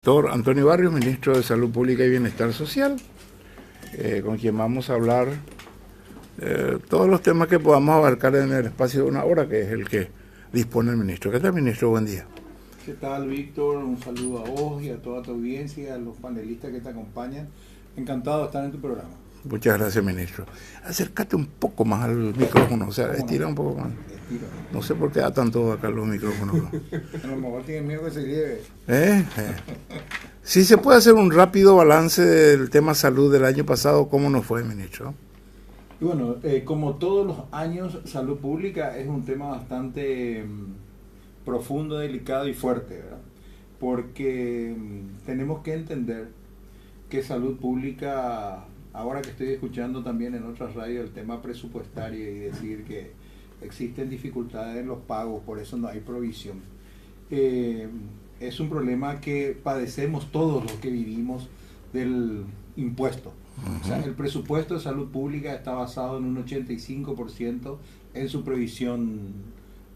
Doctor Antonio Barrios, ministro de Salud Pública y Bienestar Social, con quien vamos a hablar todos los temas que podamos abarcar en el espacio de una hora, que es el que dispone el ministro. ¿Qué tal, ministro? Buen día. ¿Qué tal, Víctor? Un saludo a vos y a toda tu audiencia y a los panelistas que te acompañan. Encantado de estar en tu programa. Muchas gracias, ministro. Acércate un poco más al micrófono, o sea, estira un poco más. Estiro. No sé por qué datan todos acá los micrófonos. A lo mejor tienen miedo que se lleve. Si se puede hacer un rápido balance del tema salud del año pasado, ¿cómo nos fue, ministro? Y bueno, como todos los años, salud pública es un tema bastante profundo, delicado y fuerte, ¿verdad? Porque tenemos que entender que salud pública, ahora que estoy escuchando también en otras radios el tema presupuestario y decir que existen dificultades en los pagos, por eso no hay provisión. Es un problema que padecemos todos los que vivimos del impuesto. O sea, el presupuesto de salud pública está basado en un 85% en su previsión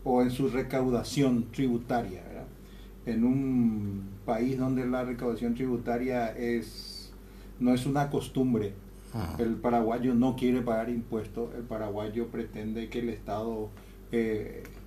o en su recaudación tributaria, ¿verdad? En un país donde la recaudación tributaria no es una costumbre. El paraguayo no quiere pagar impuestos, el paraguayo pretende que el Estado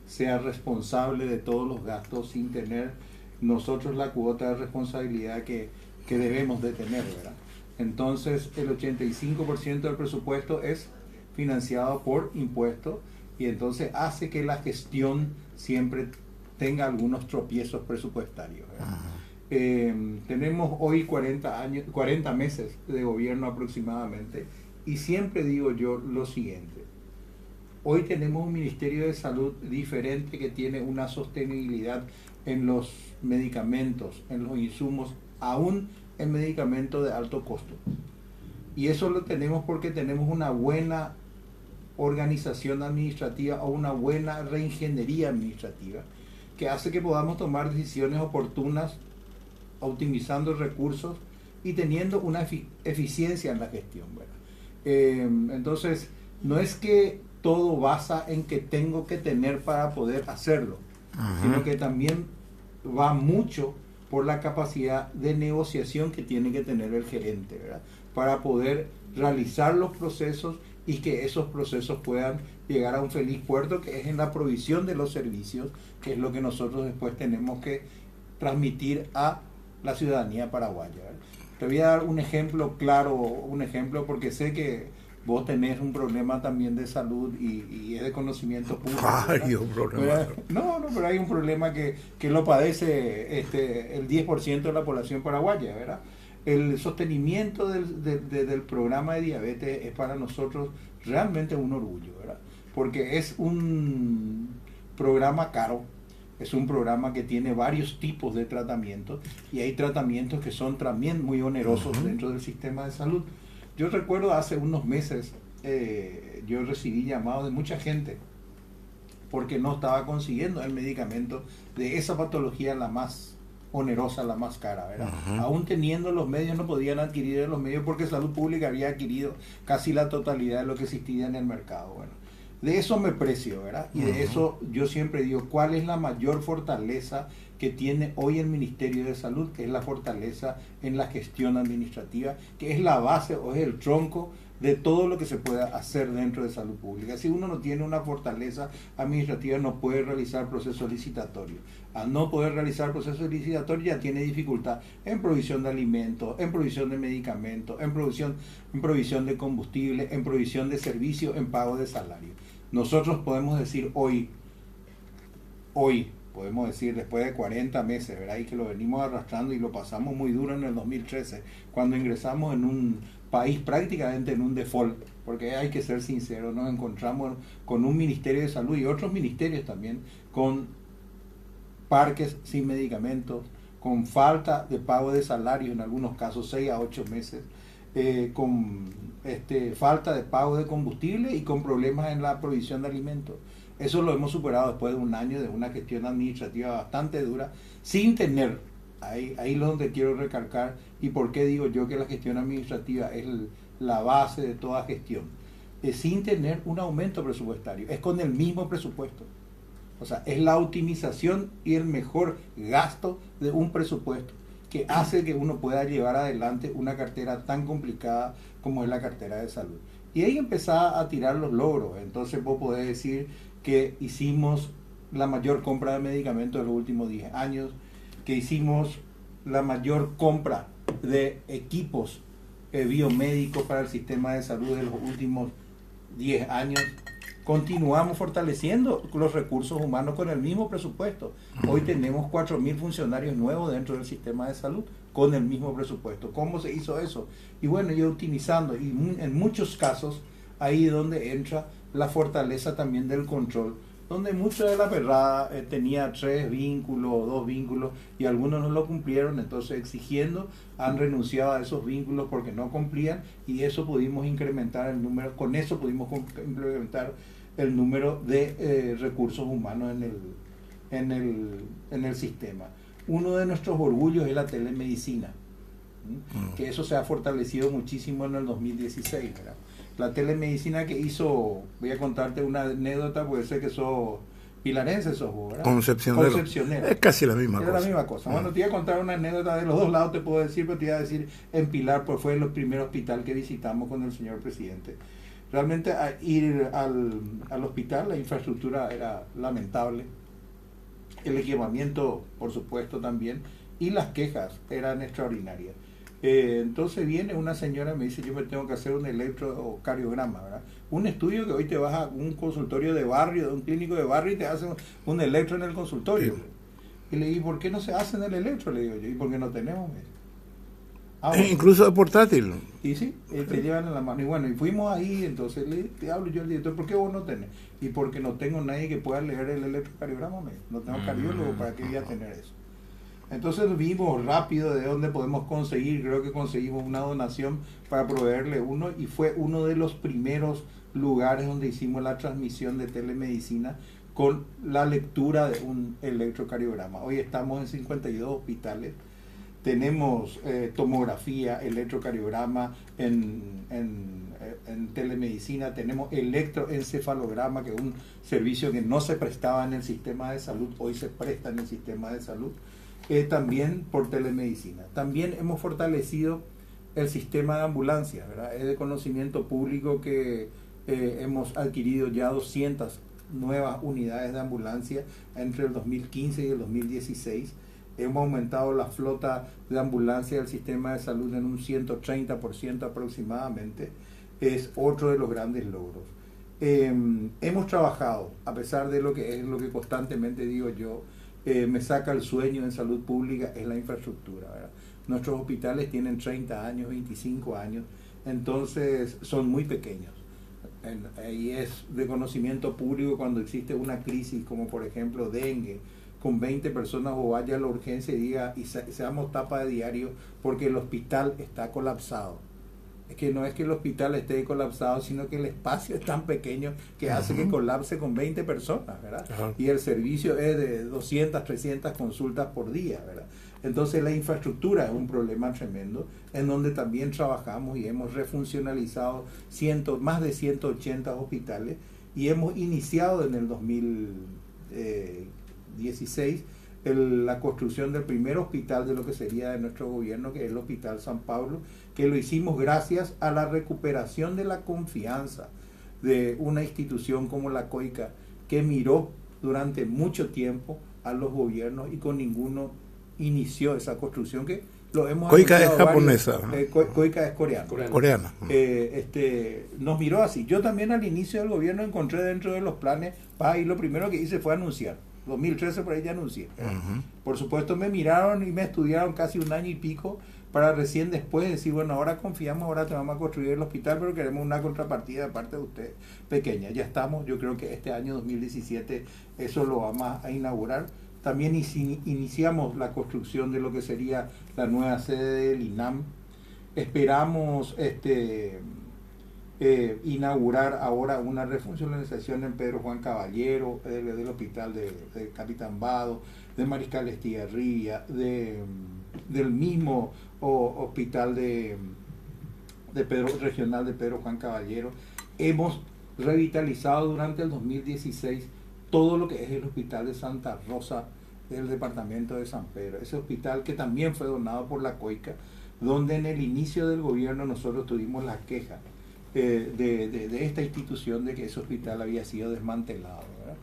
sea responsable de todos los gastos sin tener nosotros la cuota de responsabilidad que debemos de tener, ¿verdad? Entonces el 85% del presupuesto es financiado por impuestos y entonces hace que la gestión siempre tenga algunos tropiezos presupuestarios, ¿verdad? Tenemos hoy 40 meses de gobierno aproximadamente y siempre digo yo lo siguiente: hoy tenemos un Ministerio de Salud diferente que tiene una sostenibilidad en los medicamentos, en los insumos, aún en medicamentos de alto costo. Y eso lo tenemos porque tenemos una buena organización administrativa o una buena reingeniería administrativa que hace que podamos tomar decisiones oportunas, optimizando recursos y teniendo una eficiencia en la gestión, ¿verdad? Entonces, no es que todo basa en que tengo que tener para poder hacerlo, sino que también va mucho por la capacidad de negociación que tiene que tener el gerente, ¿verdad? Para poder realizar los procesos y que esos procesos puedan llegar a un feliz puerto, que es en la provisión de los servicios, que es lo que nosotros después tenemos que transmitir a la ciudadanía paraguaya, ¿verdad? Te voy a dar un ejemplo claro, porque sé que vos tenés un problema también de salud y es de conocimiento público. Pero hay un problema que lo padece el 10% de la población paraguaya, ¿verdad? El sostenimiento del programa de diabetes es para nosotros realmente un orgullo, ¿verdad? Porque es un programa caro. Es un programa que tiene varios tipos de tratamientos y hay tratamientos que son también muy onerosos dentro del sistema de salud. Yo recuerdo hace unos meses, yo recibí llamados de mucha gente porque no estaba consiguiendo el medicamento de esa patología, la más onerosa, la más cara, ¿verdad? Aún teniendo los medios, no podían adquirir los medios porque Salud Pública había adquirido casi la totalidad de lo que existía en el mercado. Bueno, de eso me precio, ¿verdad? Y de eso yo siempre digo, ¿cuál es la mayor fortaleza que tiene hoy el Ministerio de Salud? Que es la fortaleza en la gestión administrativa, que es la base o es el tronco de todo lo que se pueda hacer dentro de salud pública. Si uno no tiene una fortaleza administrativa, no puede realizar procesos licitatorios. Al no poder realizar procesos licitatorios, ya tiene dificultad en provisión de alimentos, en provisión de medicamentos, en provisión de combustible, en provisión de servicios, en pago de salario. Nosotros podemos decir hoy, podemos decir después de 40 meses, ¿verdad? Y que lo venimos arrastrando y lo pasamos muy duro en el 2013, cuando ingresamos en un país prácticamente en un default, porque hay que ser sinceros, nos encontramos con un Ministerio de Salud y otros ministerios también, con parques sin medicamentos, con falta de pago de salario, en algunos casos 6 a 8 meses, con falta de pago de combustible y con problemas en la provisión de alimentos. Eso lo hemos superado después de un año de una gestión administrativa bastante dura, sin tener, ahí es donde quiero recalcar, y por qué digo yo que la gestión administrativa es la base de toda gestión, sin tener un aumento presupuestario, es con el mismo presupuesto. O sea, es la optimización y el mejor gasto de un presupuesto, que que hace que uno pueda llevar adelante una cartera tan complicada como es la cartera de salud. Y ahí empezaba a tirar los logros. Entonces vos podés decir que hicimos la mayor compra de medicamentos de los últimos 10 años, que hicimos la mayor compra de equipos biomédicos para el sistema de salud de los últimos 10 años. Continuamos fortaleciendo los recursos humanos con el mismo presupuesto. Hoy tenemos 4.000 funcionarios nuevos dentro del sistema de salud con el mismo presupuesto. ¿Cómo se hizo eso? Y bueno, y optimizando. Y en muchos casos, ahí es donde entra la fortaleza también del control, donde mucha de la perrada tenía 3 vínculos, 2 vínculos, y algunos no lo cumplieron, entonces exigiendo han renunciado a esos vínculos porque no cumplían, y eso pudimos incrementar el número, con eso pudimos incrementar el número de recursos humanos en el sistema. Uno de nuestros orgullos es la telemedicina, que eso se ha fortalecido muchísimo en el 2016, ¿verdad? La telemedicina que hizo, voy a contarte una anécdota, porque sé que sos pilarense, sos vos, ¿verdad? Concepcionero. Es casi la misma cosa. Es la misma cosa. Bueno, te iba a contar una anécdota de los dos lados, te puedo decir, pero te iba a decir en Pilar, pues fue el primer hospital que visitamos con el señor presidente. Realmente ir al hospital, la infraestructura era lamentable, el equipamiento, por supuesto, también, y las quejas eran extraordinarias. Entonces viene una señora y me dice, yo me tengo que hacer un electrocardiograma, ¿verdad? Un estudio que hoy te vas a un consultorio de barrio, de un clínico de barrio, y te hacen un electro en el consultorio. Sí. Y le digo, ¿por qué no se hacen el electro? Le digo yo, ¿y por qué no tenemos? Bueno. Incluso de portátil. Y sí, te llevan en la mano. Y bueno, y fuimos ahí, entonces le hablo yo al director, ¿por qué vos no tenés? Y porque no tengo nadie que pueda leer el electrocardiograma, no tengo cardiólogo, ¿para qué voy a tener eso? Entonces vimos rápido de dónde podemos conseguir, creo que conseguimos una donación para proveerle uno, y fue uno de los primeros lugares donde hicimos la transmisión de telemedicina con la lectura de un electrocardiograma. Hoy estamos en 52 hospitales, tenemos tomografía, electrocardiograma en telemedicina, tenemos electroencefalograma, que es un servicio que no se prestaba en el sistema de salud, hoy se presta en el sistema de salud. También por telemedicina. También hemos fortalecido el sistema de ambulancias, ¿verdad? Es de conocimiento público que hemos adquirido ya 200 nuevas unidades de ambulancia entre el 2015 y el 2016. Hemos aumentado la flota de ambulancia del sistema de salud en un 130% aproximadamente. Es otro de los grandes logros. Hemos trabajado, a pesar de lo que es lo que constantemente digo yo, me saca el sueño en salud pública, es la infraestructura, ¿verdad? Nuestros hospitales tienen 30 años, 25 años, entonces son muy pequeños. Y es de conocimiento público cuando existe una crisis, como por ejemplo dengue, con 20 personas, o vaya a la urgencia y diga, y seamos tapa de diario porque el hospital está colapsado. Es que no es que el hospital esté colapsado, sino que el espacio es tan pequeño que hace que colapse con 20 personas, ¿verdad? Y el servicio es de 200, 300 consultas por día, ¿verdad? Entonces la infraestructura es un problema tremendo, en donde también trabajamos y hemos refuncionalizado más de 180 hospitales, y hemos iniciado en el 2016 la construcción del primer hospital de lo que sería de nuestro gobierno, que es el Hospital San Pablo, que lo hicimos gracias a la recuperación de la confianza de una institución como la COICA, que miró durante mucho tiempo a los gobiernos y con ninguno inició esa construcción, que lo hemos COICA es japonesa. COICA es coreana. Nos miró así. Yo también al inicio del gobierno encontré dentro de los planes, y lo primero que hice fue anunciar. 2013 por ahí ya anuncié. Por supuesto me miraron y me estudiaron casi un año y pico para recién después decir, bueno, ahora confiamos, ahora te vamos a construir el hospital, pero queremos una contrapartida de parte de usted pequeña. Ya estamos, yo creo que este año 2017 eso lo vamos a inaugurar. También iniciamos la construcción de lo que sería la nueva sede del INAM. Esperamos inaugurar ahora una refuncionalización en Pedro Juan Caballero, del hospital de Capitán Vado, de Mariscal Estigarribia, del mismo hospital regional de Pedro Juan Caballero. Hemos revitalizado durante el 2016 todo lo que es el hospital de Santa Rosa del departamento de San Pedro, ese hospital que también fue donado por la COICA, donde en el inicio del gobierno nosotros tuvimos la queja de esta institución de que ese hospital había sido desmantelado, ¿verdad?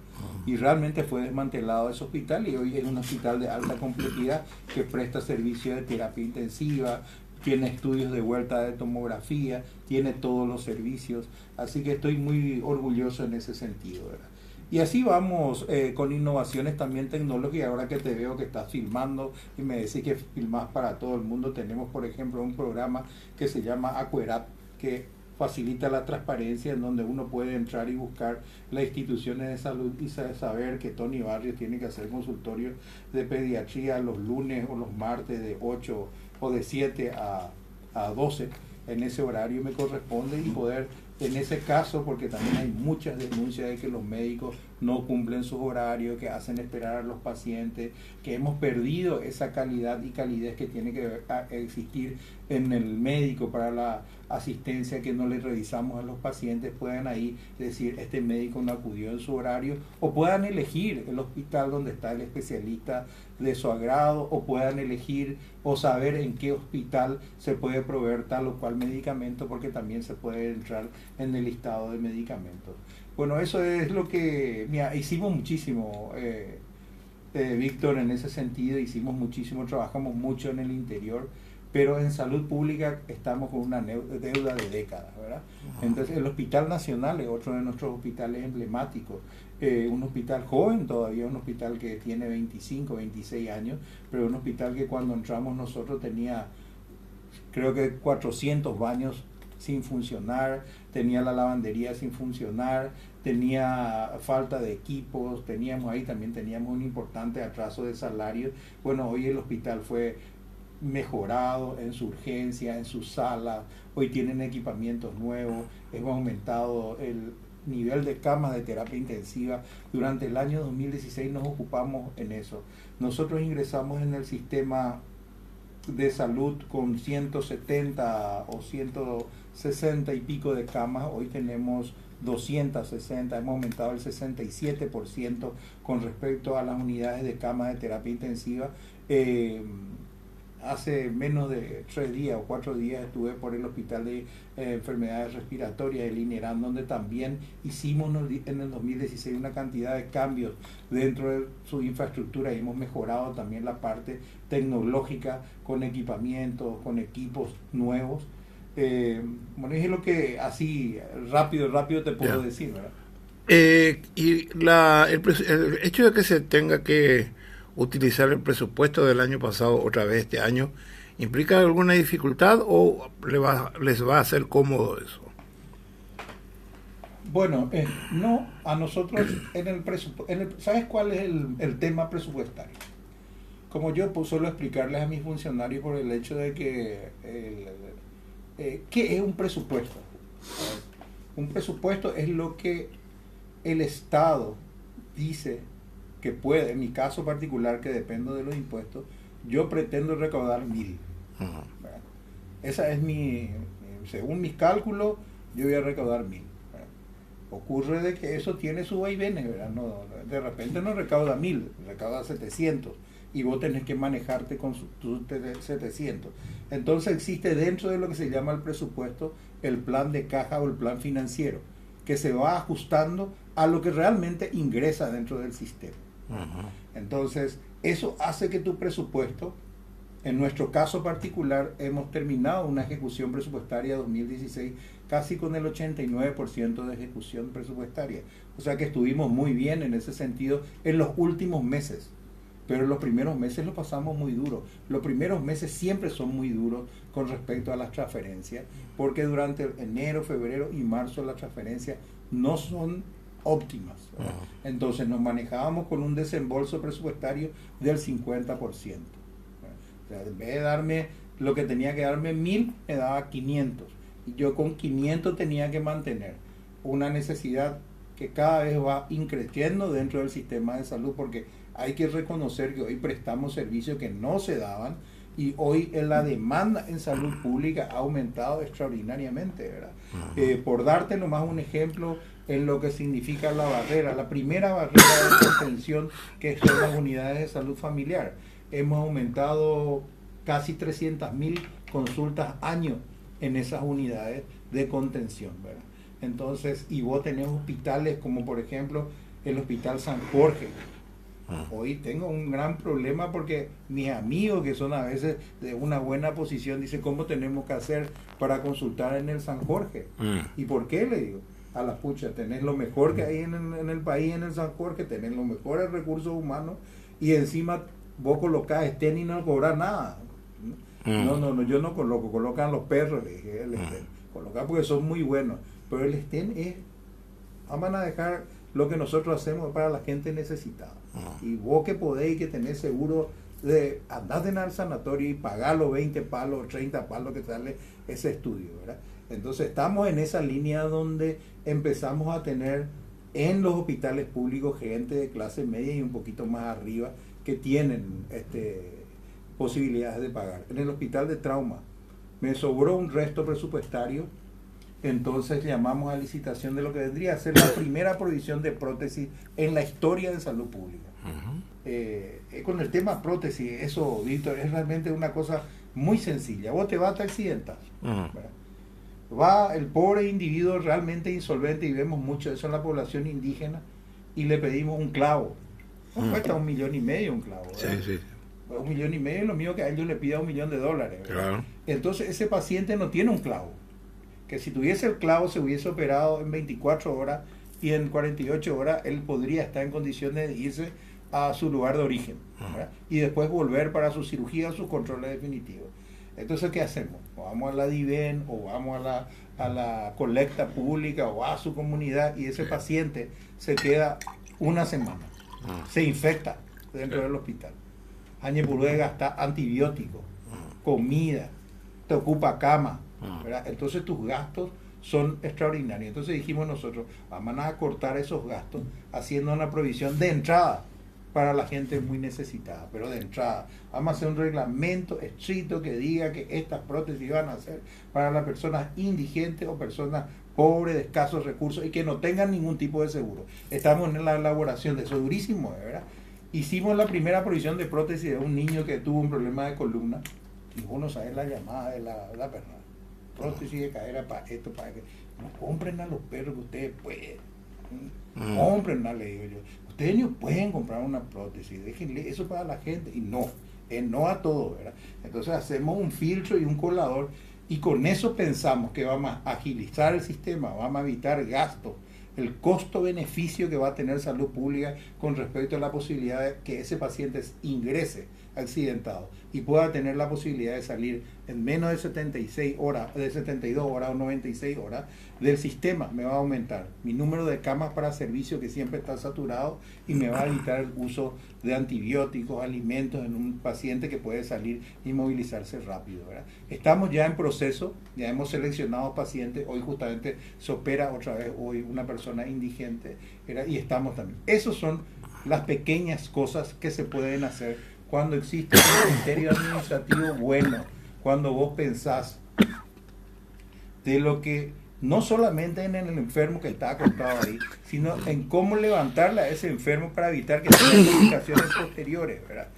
Y realmente fue desmantelado ese hospital y hoy es un hospital de alta complejidad que presta servicio de terapia intensiva, tiene estudios de vuelta de tomografía, tiene todos los servicios, así que estoy muy orgulloso en ese sentido, ¿verdad? Y así vamos con innovaciones también tecnológicas. Ahora que te veo que estás filmando y me decís que filmás para todo el mundo, tenemos por ejemplo un programa que se llama Aquerap, que facilita la transparencia, en donde uno puede entrar y buscar las instituciones de salud y saber que Tony Barrios tiene que hacer consultorio de pediatría los lunes o los martes de 8 o de 7 a 12 en ese horario me corresponde, y poder en ese caso, porque también hay muchas denuncias de que los médicos no cumplen sus horarios, que hacen esperar a los pacientes, que hemos perdido esa calidad y calidez que tiene que existir en el médico para la asistencia, que no le revisamos a los pacientes, puedan ahí decir este médico no acudió en su horario, o puedan elegir el hospital donde está el especialista de su agrado, o puedan elegir o saber en qué hospital se puede proveer tal o cual medicamento, porque también se puede entrar en el listado de medicamentos. Bueno, eso es lo que hicimos muchísimo, Víctor, en ese sentido, hicimos muchísimo, trabajamos mucho en el interior, pero en salud pública estamos con una deuda de décadas, ¿verdad? Entonces el Hospital Nacional es otro de nuestros hospitales emblemáticos, un hospital joven todavía, un hospital que tiene 25, 26 años, pero un hospital que cuando entramos nosotros tenía creo que 400 baños sin funcionar, tenía la lavandería sin funcionar, tenía falta de equipos, también teníamos un importante atraso de salarios. Bueno, hoy el hospital fue mejorado en su urgencia, en sus salas, hoy tienen equipamientos nuevos, hemos aumentado el nivel de camas de terapia intensiva. Durante el año 2016 nos ocupamos en eso. Nosotros ingresamos en el sistema de salud con 170 o 160 y pico de camas, hoy tenemos 260, hemos aumentado el 67% con respecto a las unidades de camas de terapia intensiva. Hace menos de 3 días o 4 días estuve por el Hospital de Enfermedades Respiratorias de INERAM, donde también hicimos en el 2016 una cantidad de cambios dentro de su infraestructura, y hemos mejorado también la parte tecnológica con equipamientos, con equipos nuevos. Bueno, es lo que así rápido te puedo decir, ¿verdad? Y el hecho de que se tenga que utilizar el presupuesto del año pasado otra vez este año, ¿implica alguna dificultad o les va a ser cómodo eso? Bueno, no, a nosotros ¿sabes cuál es el tema presupuestario? Como yo suelo explicarles a mis funcionarios, por el hecho de que ¿qué es un presupuesto? Un presupuesto es lo que el Estado dice que puede. En mi caso particular, que dependo de los impuestos, yo pretendo recaudar 1.000. Esa es según mis cálculos, yo voy a recaudar 1.000. Ocurre de que eso tiene su vaivenes, ¿verdad? No, de repente no recauda 1.000, recauda 700, y vos tenés que manejarte con tus 700. Entonces existe dentro de lo que se llama el presupuesto el plan de caja o el plan financiero, que se va ajustando a lo que realmente ingresa dentro del sistema. Entonces eso hace que tu presupuesto, en nuestro caso particular, hemos terminado una ejecución presupuestaria 2016 casi con el 89% de ejecución presupuestaria, o sea que estuvimos muy bien en ese sentido en los últimos meses. Pero los primeros meses lo pasamos muy duro. Los primeros meses siempre son muy duros con respecto a las transferencias, porque durante enero, febrero y marzo las transferencias no son óptimas. Entonces nos manejábamos con un desembolso presupuestario del 50%. O sea, en vez de darme lo que tenía que darme 1.000, me daba 500. Y yo con 500 tenía que mantener una necesidad que cada vez va increciendo dentro del sistema de salud, porque hay que reconocer que hoy prestamos servicios que no se daban Y hoy la demanda en salud pública ha aumentado extraordinariamente, ¿verdad? Por darte nomás un ejemplo en lo que significa la barrera, la primera barrera de contención que son las unidades de salud familiar. Hemos aumentado casi 300.000 consultas año en esas unidades de contención, ¿verdad? Entonces, y vos tenés hospitales como por ejemplo el Hospital San Jorge. Hoy tengo un gran problema porque mis amigos que son a veces de una buena posición dicen cómo tenemos que hacer para consultar en el San Jorge. ¿Y por qué? Le digo, a la pucha, tenés lo mejor que hay en el país, en el San Jorge, tenés los mejores recursos humanos y encima vos colocás estén y no cobras nada. No, yo no coloco, colocan los perros, le dije, el estén. Colocar porque son muy buenos, pero el estén es, van a dejar lo que nosotros hacemos para la gente necesitada. Y vos que podéis, que tenés seguro de andar en el sanatorio y pagar los 20 palos, 30 palos que sale ese estudio, ¿verdad? Entonces estamos en esa línea donde empezamos a tener en los hospitales públicos gente de clase media y un poquito más arriba que tienen posibilidades de pagar. En el hospital de trauma me sobró un resto presupuestario, entonces llamamos a licitación de lo que vendría a ser la primera provisión de prótesis en la historia de salud pública. Con el tema prótesis, eso, Víctor, es realmente una cosa muy sencilla. Vos te vas a accidentar, ¿verdad? Va el pobre individuo realmente insolvente, y vemos mucho eso en la población indígena, y le pedimos un clavo. Cuesta $1,5 millones un clavo, ¿verdad? Sí. $1,5 millones es lo mismo que a ellos le pida $1 millón, ¿verdad? Claro. Entonces ese paciente no tiene un clavo, que si tuviese el clavo se hubiese operado en 24 horas y en 48 horas él podría estar en condiciones de irse a su lugar de origen, ¿verdad? Y después volver para su cirugía o sus controles definitivos. Entonces, ¿qué hacemos? O vamos a la DIVEN, o vamos a la colecta pública, o a su comunidad, y ese paciente se queda una semana, se infecta dentro del hospital. Añe puede gastar antibióticos, comida, te ocupa cama, ¿verdad? Entonces tus gastos son extraordinarios. Entonces dijimos nosotros, vamos a cortar esos gastos haciendo una provisión de entrada para la gente muy necesitada, pero de entrada. Vamos a hacer un reglamento estricto que diga que estas prótesis van a ser para las personas indigentes o personas pobres, de escasos recursos y que no tengan ningún tipo de seguro. Estamos en la elaboración de eso, durísimo, ¿verdad? Hicimos la primera provisión de prótesis de un niño que tuvo un problema de columna, y vos no sabés la llamada de la perna. Prótesis de cadera para esto, para que no compren a los perros que ustedes pueden. Compren, le digo yo. Ustedes no pueden comprar una prótesis, déjenle eso para la gente. Y no, no a todo, ¿verdad? Entonces hacemos un filtro y un colador, y con eso pensamos que vamos a agilizar el sistema, vamos a evitar gastos, el costo-beneficio que va a tener salud pública con respecto a la posibilidad de que ese paciente ingrese accidentado y pueda tener la posibilidad de salir en menos de 76 horas, de 72 horas o 96 horas del sistema. Me va a aumentar mi número de camas para servicio, que siempre está saturado, y me va a evitar el uso de antibióticos, alimentos en un paciente que puede salir y movilizarse rápido, ¿verdad? Estamos ya en proceso, ya hemos seleccionado pacientes. Hoy justamente se opera otra vez hoy una persona indigente, ¿verdad? Y estamos también. Esas son las pequeñas cosas que se pueden hacer cuando existe un criterio administrativo bueno, cuando vos pensás de lo que, no solamente en el enfermo que está acostado ahí, sino en cómo levantarle a ese enfermo para evitar que tenga complicaciones posteriores, ¿verdad?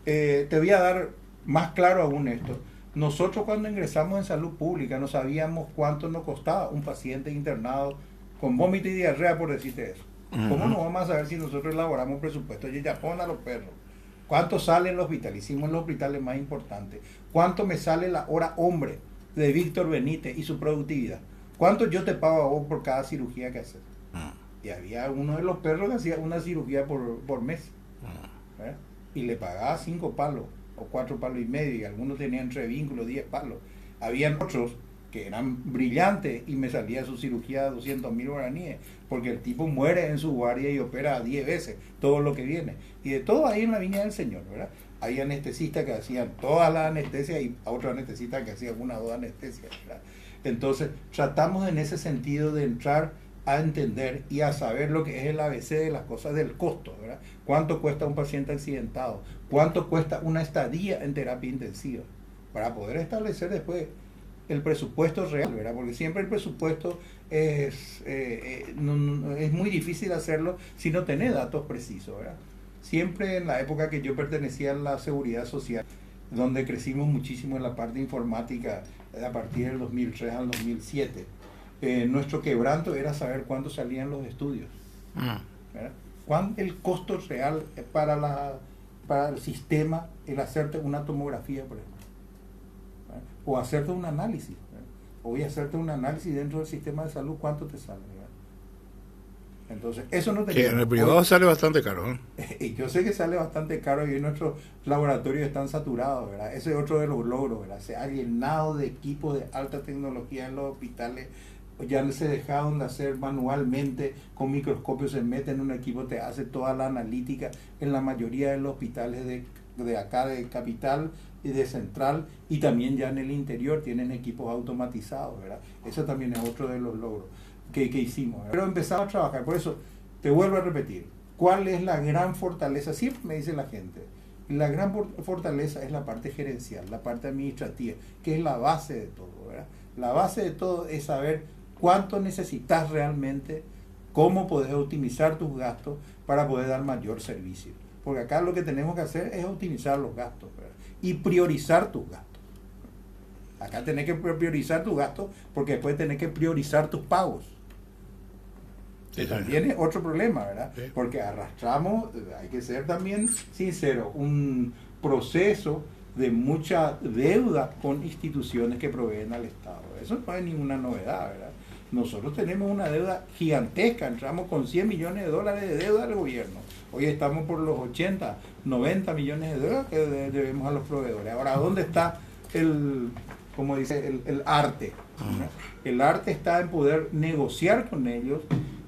Te voy a dar más claro aún esto. Nosotros cuando ingresamos en salud pública no sabíamos cuánto nos costaba un paciente internado con vómito y diarrea, por decirte eso. ¿Cómo no vamos a saber si nosotros elaboramos un presupuesto? Oye, ya pon a los perros. ¿Cuánto sale en el hospital? Hicimos los hospitales más importantes. ¿Cuánto me sale la hora hombre de Víctor Benítez y su productividad? ¿Cuánto yo te pago a vos por cada cirugía que haces? Y había uno de los perros que hacía una cirugía por mes, ¿verdad? Y le pagaba 5 palos o 4 palos y medio, y algunos tenían entre vínculos 10 palos. Habían otros que eran brillantes y me salía su cirugía de 200.000 guaraníes, porque el tipo muere en su guardia y opera 10 veces todo lo que viene. Y de todo ahí en la viña del Señor, ¿verdad? Hay anestesistas que hacían toda la anestesia y otros anestesistas que hacían 1 o 2 anestesias, ¿verdad? Entonces tratamos en ese sentido de entrar a entender y a saber lo que es el ABC de las cosas del costo, ¿verdad? ¿Cuánto cuesta un paciente accidentado? ¿Cuánto cuesta una estadía en terapia intensiva? Para poder establecer después el presupuesto real, ¿verdad? Porque siempre el presupuesto es muy difícil hacerlo si no tenés datos precisos, ¿verdad? Siempre en la época que yo pertenecía a la seguridad social, donde crecimos muchísimo en la parte informática a partir del 2003 al 2007, nuestro quebranto era saber cuánto salían los estudios, ¿verdad? El costo real para el sistema, el hacerte una tomografía, por ejemplo, ¿verdad? O hacerte un análisis, ¿verdad? O voy a hacerte un análisis dentro del sistema de salud, ¿cuánto te sale? ¿Verdad? Entonces, eso no te... Que en el privado sale bastante caro, Y yo sé que sale bastante caro y nuestros laboratorios están saturados, ¿verdad? Ese es otro de los logros, ¿verdad? Se ha llenado de equipos de alta tecnología en los hospitales. Ya se dejaron de hacer manualmente, con microscopios se mete en un equipo, te hace toda la analítica en la mayoría de los hospitales de acá, de Capital y de Central, y también ya en el interior tienen equipos automatizados, ¿verdad? Eso también es otro de los logros que hicimos, ¿verdad? Pero empezamos a trabajar, por eso te vuelvo a repetir, ¿cuál es la gran fortaleza? Siempre me dice la gente, la gran fortaleza es la parte gerencial, la parte administrativa, que es la base de todo, ¿verdad? La base de todo es saber cuánto necesitas realmente, cómo podés optimizar tus gastos para poder dar mayor servicio. Porque acá lo que tenemos que hacer es optimizar los gastos, ¿verdad? Y priorizar tus gastos. Acá tenés que priorizar tus gastos porque después tenés que priorizar tus pagos. Que también es otro problema, ¿verdad? Sí. Porque arrastramos, hay que ser también sincero, un proceso de mucha deuda con instituciones que proveen al Estado. Eso no es ninguna novedad, ¿verdad? Nosotros tenemos una deuda gigantesca, entramos con 100 millones de dólares de deuda al gobierno. Hoy estamos por los 80, 90 millones de deuda que debemos a los proveedores. Ahora, ¿dónde está como dice, el arte? ¿Verdad? El arte está en poder negociar con ellos,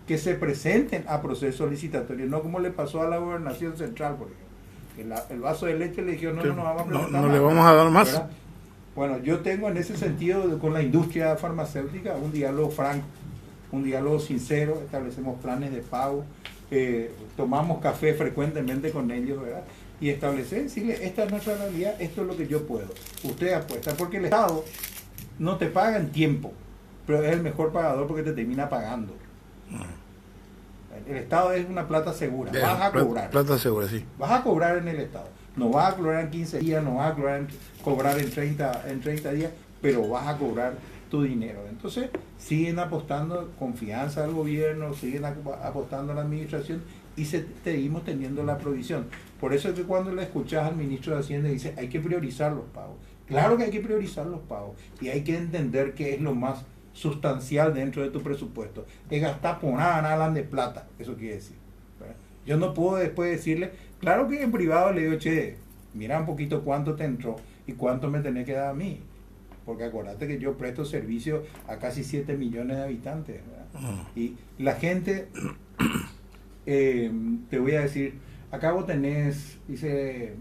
que se presenten a procesos licitatorios, no como le pasó a la Gobernación Central, por ejemplo. El vaso de leche le dijeron, no vamos a presentar no le vamos a dar más. ¿Verdad? Bueno, yo tengo en ese sentido con la industria farmacéutica un diálogo franco, un diálogo sincero, establecemos planes de pago, tomamos café frecuentemente con ellos, ¿verdad? Y decirle, esta es nuestra realidad, esto es lo que yo puedo. Usted apuesta, porque el Estado no te paga en tiempo, pero es el mejor pagador porque te termina pagando. El Estado es una plata segura, vas a cobrar. Plata segura, sí. Vas a cobrar en el Estado. No vas a cobrar en 15 días, no vas a cobrar en 30 días, pero vas a cobrar tu dinero. Entonces, siguen apostando confianza al gobierno, siguen apostando a la administración y seguimos teniendo la provisión. Por eso es que cuando le escuchas al ministro de Hacienda dice, hay que priorizar los pagos. Claro que hay que priorizar los pagos y hay que entender que es lo más sustancial dentro de tu presupuesto. Es gastar por nada de plata, eso quiere decir, ¿verdad? Yo no puedo después decirle, claro que en privado le digo, che, mira un poquito cuánto te entró y cuánto me tenés que dar a mí, porque acuérdate que yo presto servicio a casi 7 millones de habitantes, ¿verdad? Y la gente, te voy a decir, acá vos tenés, dice,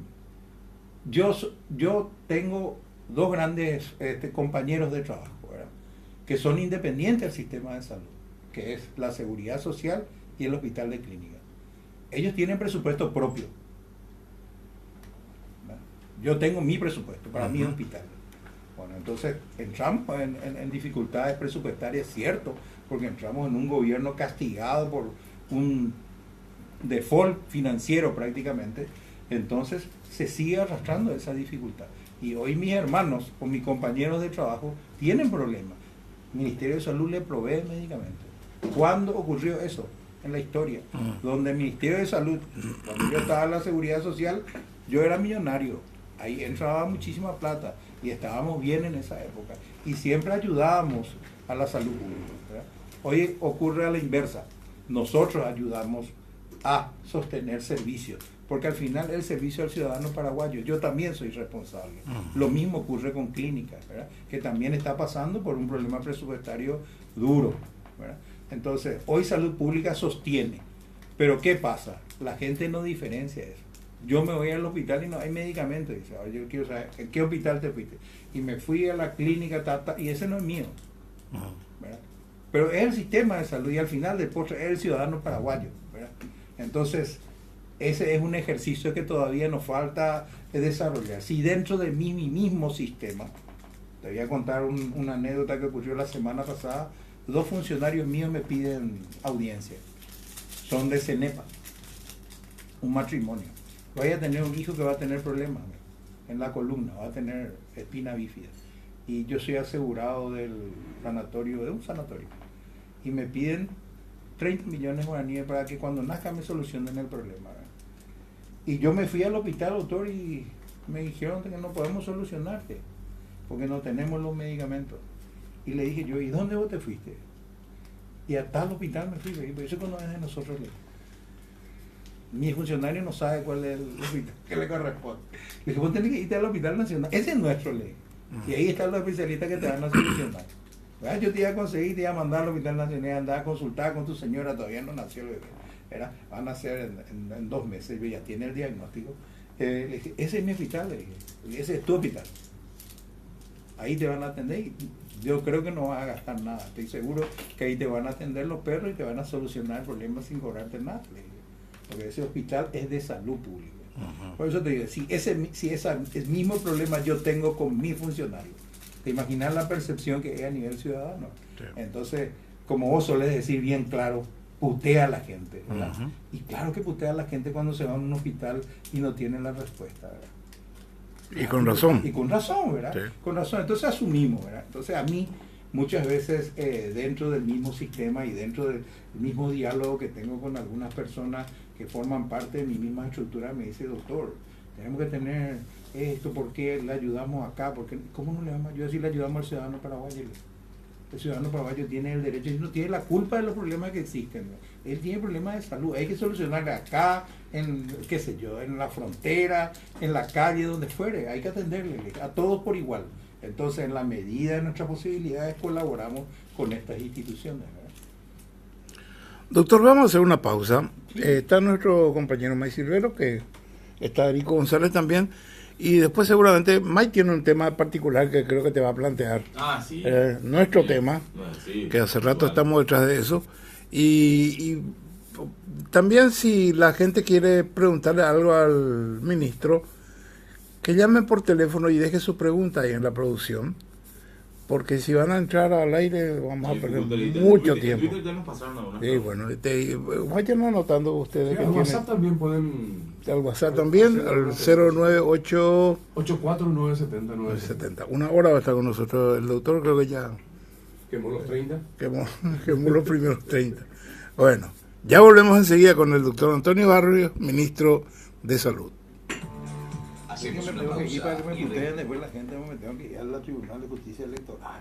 yo tengo dos grandes compañeros de trabajo, ¿verdad? Que son independientes del sistema de salud, que es la seguridad social y el hospital de clínica. Ellos tienen presupuesto propio. ¿Verdad? Yo tengo mi presupuesto para mi hospital. Bueno, entonces entramos en dificultades presupuestarias, cierto, porque entramos en un gobierno castigado por un default financiero prácticamente. Entonces se sigue arrastrando esa dificultad. Y hoy mis hermanos o mis compañeros de trabajo tienen problemas. El Ministerio de Salud le provee medicamentos. ¿Cuándo ocurrió eso? En la historia. Donde el Ministerio de Salud, cuando yo estaba en la Seguridad Social, yo era millonario. Ahí entraba muchísima plata y estábamos bien en esa época. Y siempre ayudábamos a la salud pública, ¿verdad? Hoy ocurre a la inversa. Nosotros ayudamos a sostener servicios, porque al final el servicio al ciudadano paraguayo, yo también soy responsable. Lo mismo ocurre con clínicas, ¿verdad? Que también está pasando por un problema presupuestario duro, ¿verdad? Entonces, hoy salud pública sostiene, pero ¿qué pasa? La gente no diferencia eso. Yo me voy al hospital y no hay medicamentos, dice, ahora yo quiero saber, ¿en qué hospital te fuiste? Y me fui a la clínica, y ese no es mío, ¿verdad? pero es el sistema de salud y al final del postre es el ciudadano paraguayo, ¿verdad? Entonces, ese es un ejercicio que todavía nos falta desarrollar. Si dentro de mi mismo sistema, te voy a contar una anécdota que ocurrió la semana pasada, 2 funcionarios míos me piden audiencia, son de CENEPA, un matrimonio. Voy a tener un hijo que va a tener problemas en la columna, va a tener espina bífida. Y yo soy asegurado del sanatorio, de un sanatorio. Y me piden 30 millones de guaraníes para que cuando nazca me solucionen el problema, ¿verdad? Y yo me fui al hospital, doctor, y me dijeron que no podemos solucionarte, porque no tenemos los medicamentos. Y le dije yo, ¿y dónde vos te fuiste? Y a tal hospital me fui, pero eso no es de nosotros. Mi funcionario no sabe cuál es el hospital que le corresponde. Le dije, vos tenés que irte al hospital nacional, ese es nuestro ley. Y ahí están los especialistas que te van a solucionar. ¿Verdad? Yo te iba a conseguir, te iba a mandar al hospital nacional, andar a consultar con tu señora, todavía no nació el bebé. ¿Verdad? Van a ser en 2 meses, ya tiene el diagnóstico. Le dije, ese es mi hospital, le dije, ese es tu hospital. Ahí te van a atender y yo creo que no vas a gastar nada. Estoy seguro que ahí te van a atender los perros y te van a solucionar el problema sin cobrarte nada, le dije. Porque ese hospital es de salud pública. Uh-huh. Por eso te digo, si ese mismo problema yo tengo con mi funcionario, ¿te imaginas la percepción que es a nivel ciudadano? Sí. Entonces, como vos solés decir bien claro, putea a la gente, ¿verdad? Uh-huh. Y claro que putea a la gente cuando se va a un hospital y no tiene la respuesta, ¿verdad? Y con razón. Y con razón, ¿verdad? Sí. Con razón. Entonces asumimos, ¿verdad? Entonces a mí, muchas veces, dentro del mismo sistema y dentro del mismo diálogo que tengo con algunas personas que forman parte de mi misma estructura, me dice, doctor, tenemos que tener esto, ¿por qué le ayudamos acá? Porque, ¿cómo no le vamos a ayudar si le ayudamos al ciudadano paraguayo? El ciudadano paraguayo tiene el derecho y no tiene la culpa de los problemas que existen, ¿no? Él tiene problemas de salud, hay que solucionarle acá, en, qué sé yo, en la frontera, en la calle, donde fuere, hay que atenderle a todos por igual. Entonces, en la medida de nuestras posibilidades, colaboramos con estas instituciones, ¿verdad? Doctor, vamos a hacer una pausa. Sí. Está nuestro compañero May Silvero, que está Erico González también, y después seguramente May tiene un tema particular que creo que te va a plantear. Ah, sí. Nuestro tema, sí, que hace rato estamos detrás de eso. Y también si la gente quiere preguntarle algo al ministro, que llame por teléfono y deje su pregunta ahí en la producción, porque si van a entrar al aire vamos a perder mucho tiempo. Sí, bueno, vayan anotando ustedes. Sí, al WhatsApp también pueden... Al WhatsApp también, al 098... 84-970. Una hora va a estar con nosotros el doctor, creo que ya... Quemó los 30. Quemó los primeros 30. Bueno, ya volvemos enseguida con el doctor Antonio Barrios, ministro de Salud. Hacemos una pausa. Para que me después la gente me tengo que ir al Tribunal de Justicia Electoral.